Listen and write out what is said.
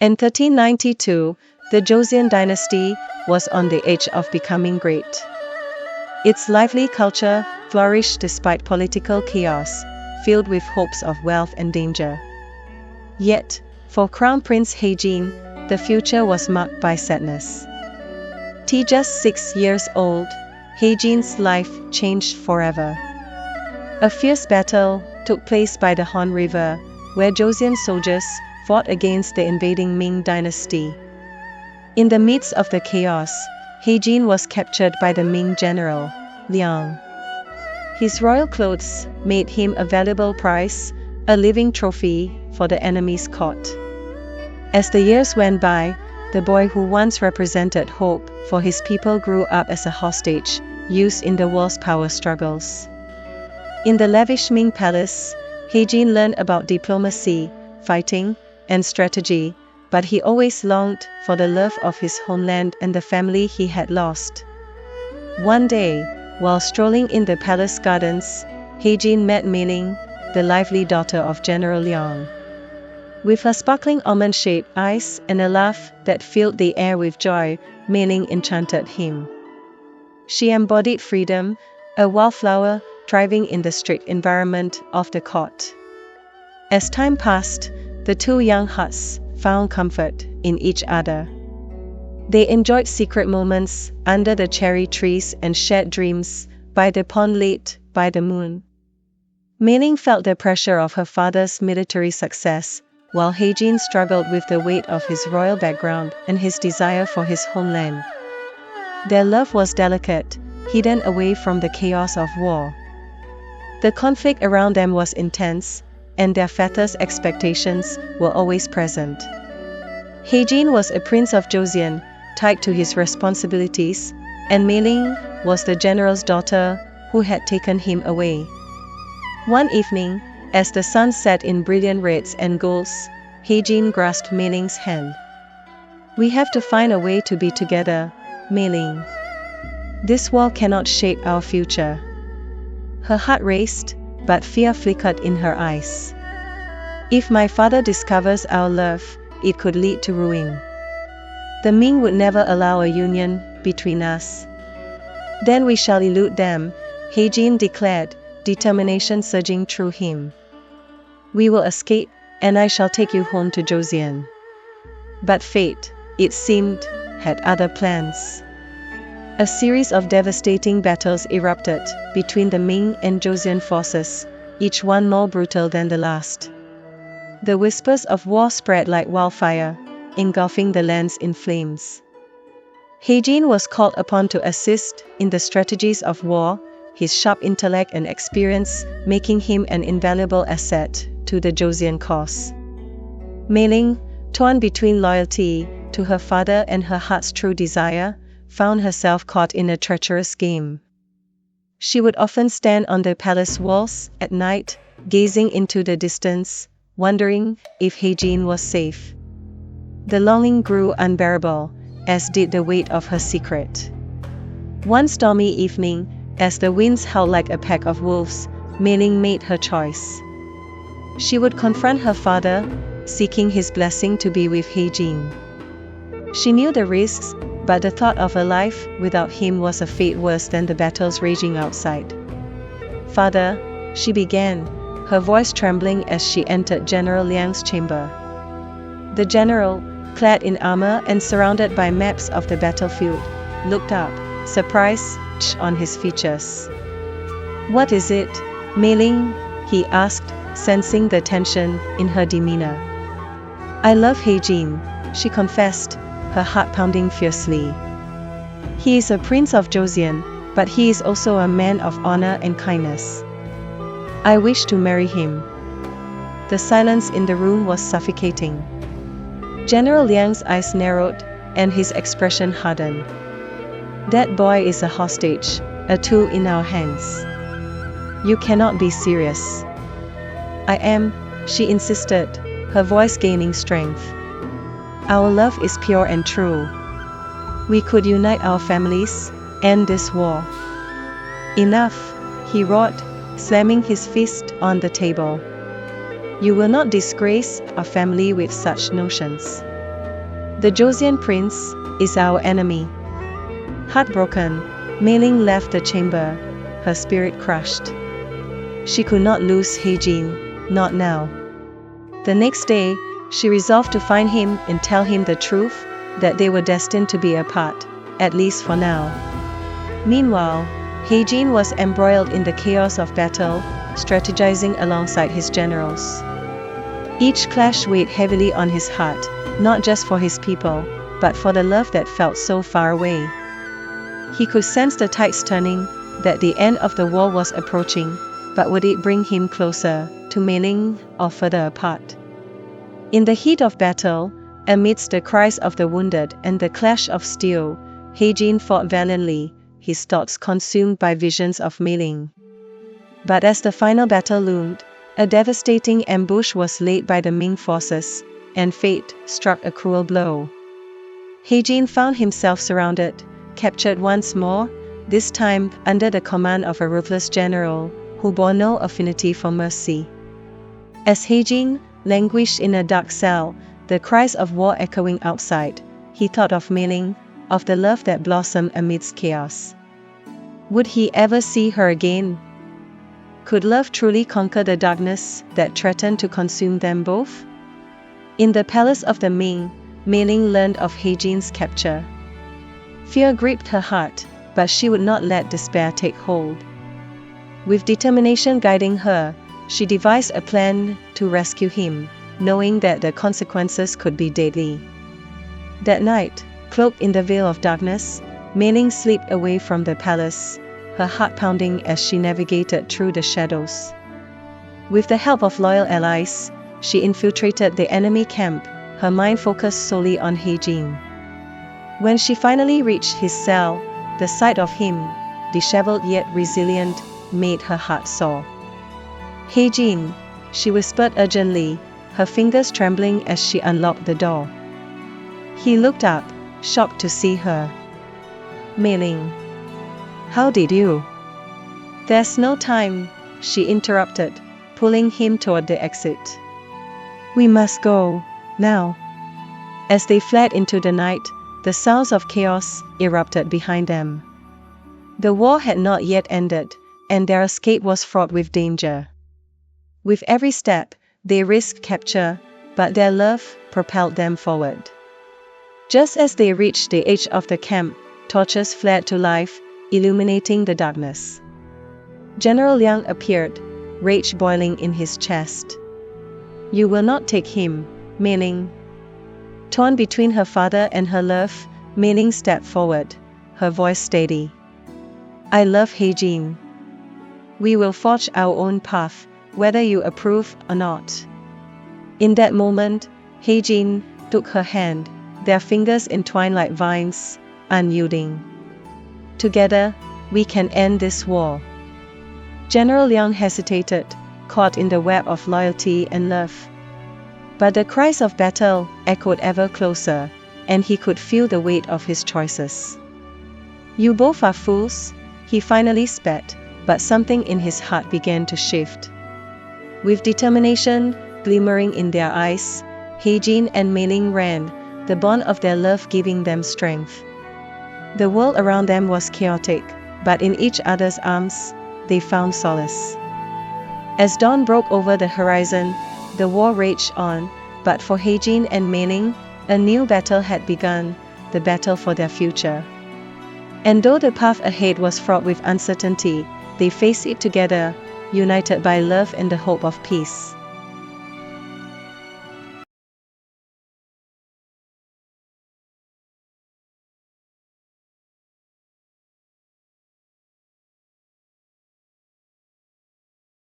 In 1392, the Joseon dynasty was on the edge of becoming great. Its lively culture flourished despite political chaos, filled with hopes of wealth and danger. Yet, for Crown Prince Haejin, the future was marked by sadness. Just 6 years old, Haejin's life changed forever. A fierce battle took place by the Han River, where Joseon soldiers fought against the invading Ming dynasty. In the midst of the chaos, Haejin was captured by the Ming general, Liang. His royal clothes made him a valuable prize, a living trophy for the enemy's court. As the years went by, the boy who once represented hope for his people grew up as a hostage, used in the war's power struggles. In the lavish Ming palace, Haejin learned about diplomacy, fighting, and strategy, but he always longed for the love of his homeland and the family he had lost. One day, while strolling in the palace gardens, Haejin met Mei-ling, the lively daughter of General Liang. With her sparkling almond-shaped eyes and a laugh that filled the air with joy, Mei-ling enchanted him. She embodied freedom, a wildflower thriving in the strict environment of the court. As time passed, the two young hearts found comfort in each other. They enjoyed secret moments under the cherry trees and shared dreams by the pond lit by the moon. Mei-ling felt the pressure of her father's military success, while Haejin struggled with the weight of his royal background and his desire for his homeland. Their love was delicate, hidden away from the chaos of war. The conflict around them was intense, and their father's expectations were always present. Haejin was a prince of Joseon, tied to his responsibilities, and Mei-ling was the general's daughter who had taken him away. One evening, as the sun set in brilliant reds and golds, Haejin grasped Mei-ling's hand. "We have to find a way to be together, Mei-ling. This war cannot shape our future." Her heart raced, but fear flickered in her eyes. "If my father discovers our love, it could lead to ruin. The Ming would never allow a union between us." "Then we shall elude them," Haejin declared, determination surging through him. "We will escape, and I shall take you home to Joseon." But fate, it seemed, had other plans. A series of devastating battles erupted between the Ming and Joseon forces, each one more brutal than the last. The whispers of war spread like wildfire, engulfing the lands in flames. Haejin was called upon to assist in the strategies of war, his sharp intellect and experience making him an invaluable asset to the Joseon cause. Mei-ling, torn between loyalty to her father and her heart's true desire, found herself caught in a treacherous game. She would often stand on the palace walls at night, gazing into the distance, wondering if Haejin was safe. The longing grew unbearable, as did the weight of her secret. One stormy evening, as the winds howled like a pack of wolves, Mei-ling made her choice. She would confront her father, seeking his blessing to be with Haejin. She knew the risks, but the thought of a life without him was a fate worse than the battles raging outside. "Father," she began, her voice trembling as she entered General Liang's chamber. The general, clad in armor and surrounded by maps of the battlefield, looked up, surprise on his features. "What is it, Mei-ling?" he asked, sensing the tension in her demeanor. "I love Haejin," she confessed, her heart pounding fiercely. "He is a prince of Joseon, but he is also a man of honor and kindness. I wish to marry him." The silence in the room was suffocating. General Liang's eyes narrowed, and his expression hardened. "That boy is a hostage, a tool in our hands. You cannot be serious." "I am," she insisted, her voice gaining strength. "Our love is pure and true. We could unite our families, end this war." "Enough," he roared, slamming his fist on the table. "You will not disgrace our family with such notions." The Joseon prince is our enemy. Heartbroken, Mei Ling left the chamber, her spirit crushed. She could not lose He-jin, not now. The next day, she resolved to find him and tell him the truth, that they were destined to be apart, at least for now. Meanwhile, He-jin was embroiled in the chaos of battle, strategizing alongside his generals. Each clash weighed heavily on his heart, not just for his people, but for the love that felt so far away. He could sense the tides turning, that the end of the war was approaching, but would it bring him closer to Mei Ling or further apart? In the heat of battle, amidst the cries of the wounded and the clash of steel, He-jin fought valiantly, his thoughts consumed by visions of Mei Ling. But as the final battle loomed, a devastating ambush was laid by the Ming forces, and fate struck a cruel blow. He-jin found himself surrounded, captured once more, this time under the command of a ruthless general, who bore no affinity for mercy. As He-jin languished in a dark cell, the cries of war echoing outside, he thought of Mei Ling, of the love that blossomed amidst chaos. Would he ever see her again? Could love truly conquer the darkness that threatened to consume them both? In the palace of the Ming, Mei Ling learned of He-jin's capture. Fear gripped her heart, but she would not let despair take hold. With determination guiding her, she devised a plan to rescue him, knowing that the consequences could be deadly. That night, cloaked in the veil of darkness, Mei Ling slipped away from the palace, her heart pounding as she navigated through the shadows. With the help of loyal allies, she infiltrated the enemy camp, her mind focused solely on He-jin. When she finally reached his cell, the sight of him, disheveled yet resilient, made her heart soar. He-jin, she whispered urgently, her fingers trembling as she unlocked the door. He looked up, shocked to see her. Mei Ling. How did you? There's no time, she interrupted, pulling him toward the exit. We must go, now. As they fled into the night, the sounds of chaos erupted behind them. The war had not yet ended, and their escape was fraught with danger. With every step, they risked capture, but their love propelled them forward. Just as they reached the edge of the camp, torches flared to life, illuminating the darkness. General Liang appeared, rage boiling in his chest. You will not take him, Mei Ling. Torn between her father and her love, Mei Ling stepped forward, her voice steady. I love He-jin. We will forge our own path, whether you approve or not. In that moment, He-jin took her hand, their fingers entwined like vines, unyielding. Together, we can end this war. General Liang hesitated, caught in the web of loyalty and love. But the cries of battle echoed ever closer, and he could feel the weight of his choices. You both are fools, he finally spat, but something in his heart began to shift. With determination glimmering in their eyes, He-jin and Mei Ling ran, the bond of their love giving them strength. The world around them was chaotic, but in each other's arms, they found solace. As dawn broke over the horizon, the war raged on, but for He-jin and Mei Ling, a new battle had begun, the battle for their future. And though the path ahead was fraught with uncertainty, they faced it together, united by love and the hope of peace.